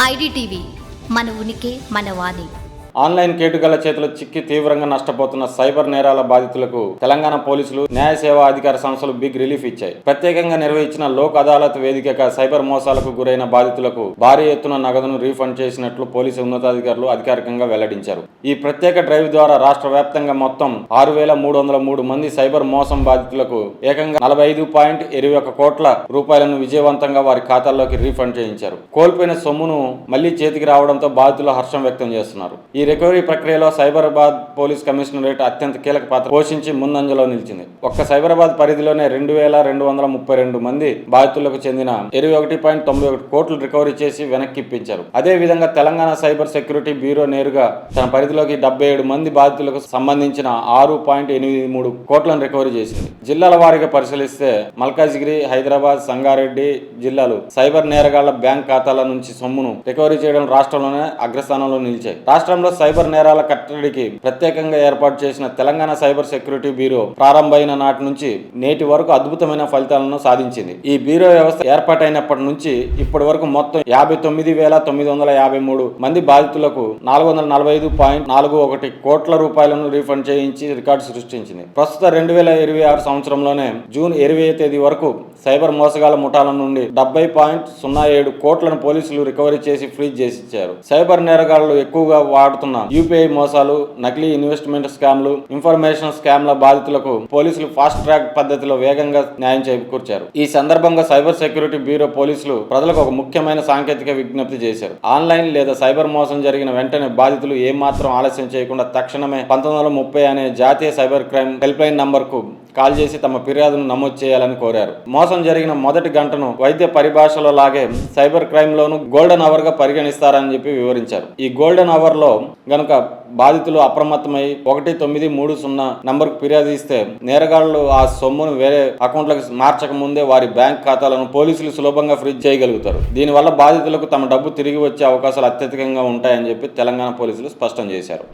IDTV మన ఉనికి మన వాణి. ఆన్లైన్ కేటుగాళ్ల చేతిలో చిక్కి తీవ్రంగా నష్టపోతున్న సైబర్ నేరాల బాధితులకు తెలంగాణ పోలీసులు న్యాయ సేవా అధికార సంస్థలు బిగ్ రిలీఫ్ ఇచ్చాయి. ప్రత్యేకంగా నిర్వహించిన లోక్ అదాలత్ వేదికగా సైబర్ మోసాలకు గురైన బాధితులకు భారీ ఎత్తున నగదును రీఫండ్ చేసినట్లు పోలీసు ఉన్నతాధికారులు అధికారికంగా వెల్లడించారు. ఈ ప్రత్యేక డ్రైవ్ ద్వారా రాష్ట్ర వ్యాప్తంగా మొత్తం 6,303 మంది సైబర్ మోసం బాధితులకు ఏకంగా 45.21 కోట్ల రూపాయలను విజయవంతంగా వారి ఖాతాల్లోకి రీఫండ్ చేయించారు. కోల్పోయిన సొమ్మును మళ్లీ చేతికి రావడంతో బాధితులు హర్షం వ్యక్తం చేస్తున్నారు. ఈ రికవరీ ప్రక్రియలో సైబరాబాద్ పోలీస్ కమిషనరేట్ అత్యంత కీలక పాత్ర పోషించి ముందంజలో నిలిచింది. ఒక్క సైబరాబాద్ పరిధిలోనే 2,232 మంది బాధితులకు చెందిన 21.91 కోట్లు రికవరీ చేసి వెనక్కి ఇప్పించారు. అదే విధంగా తెలంగాణ సైబర్ సెక్యూరిటీ బ్యూరో నేరుగా తన పరిధిలోకి 77 మంది బాధితులకు సంబంధించిన 6.83 కోట్లను రికవరీ చేసింది. జిల్లాల వారీగా పరిశీలిస్తే మల్కాజిగిరి, హైదరాబాద్, సంగారెడ్డి జిల్లాలు సైబర్ నేరగాళ్ల బ్యాంక్ ఖాతాల నుంచి సొమ్మును రికవరీ చేయడం రాష్ట్రంలోనే అగ్రస్థానంలో నిలిచాయి. రాష్ట్రంలో సైబర్ నేరాల కట్టడికి ప్రత్యేకంగా ఏర్పాటు చేసిన తెలంగాణ సైబర్ సెక్యూరిటీ బ్యూరో ప్రారంభమైన నాటి నుంచి నేటి వరకు అద్భుతమైన ఫలితాలను సాధించింది. ఈ బ్యూరో వ్యవస్థ ఏర్పాటైనప్పటి నుంచి ఇప్పటి వరకు మొత్తం 59,953 మంది బాధితులకు 445.41 కోట్ల రూపాయలను రీఫండ్ చేయించి రికార్డు సృష్టించింది. ప్రస్తుత 2026 సంవత్సరంలోనే జూన్ 20వ తేదీ వరకు సైబర్ మోసగాళ్ల ముఠాల నుండి 70.07 కోట్లను పోలీసులు రికవరీ చేసి ఫ్రీజ్ చేసి ఇచ్చారు. సైబర్ నేరగాళ్లు ఎక్కువగా వాడుతున్న యూపీఐ మోసాలు, నకిలీ ఇన్వెస్ట్మెంట్ స్కామ్లు, ఇన్ఫర్మేషన్ స్కామ్ల బాధితులకు పోలీసులు ఫాస్ట్ ట్రాక్ పద్ధతిలో వేగంగా న్యాయం చేకూర్చారు. ఈ సందర్భంగా సైబర్ సెక్యూరిటీ బ్యూరో పోలీసులు ప్రజలకు ఒక ముఖ్యమైన సాంకేతిక విజ్ఞప్తి చేశారు. ఆన్లైన్ లేదా సైబర్ మోసం జరిగిన వెంటనే బాధితులు ఏమాత్రం ఆలస్యం చేయకుండా తక్షణమే 1930 అనే జాతీయ సైబర్ క్రైమ్ హెల్ప్ లైన్ నంబర్కు కాల్ చేసి తమ ఫిర్యాదును నమోదు చేయాలని కోరారు. మోసం జరిగిన మొదటి గంటను వైద్య పరిభాషలో లాగే సైబర్ క్రైమ్ లోను గోల్డెన్ అవర్ గా పరిగణిస్తారని చెప్పి వివరించారు. ఈ గోల్డెన్ అవర్ లో గనుక బాధితులు అప్రమత్తమై 1930 నంబర్కు ఫిర్యాదు ఇస్తే నేరగాళ్లు ఆ సొమ్మును వేరే అకౌంట్లకు మార్చక ముందే వారి బ్యాంక్ ఖాతాలను పోలీసులు సులభంగా ఫ్రీజ్ చేయగలుగుతారు. దీనివల్ల బాధితులకు తమ డబ్బు తిరిగి వచ్చే అవకాశాలు అత్యధికంగా ఉంటాయని చెప్పి తెలంగాణ పోలీసులు స్పష్టం చేశారు.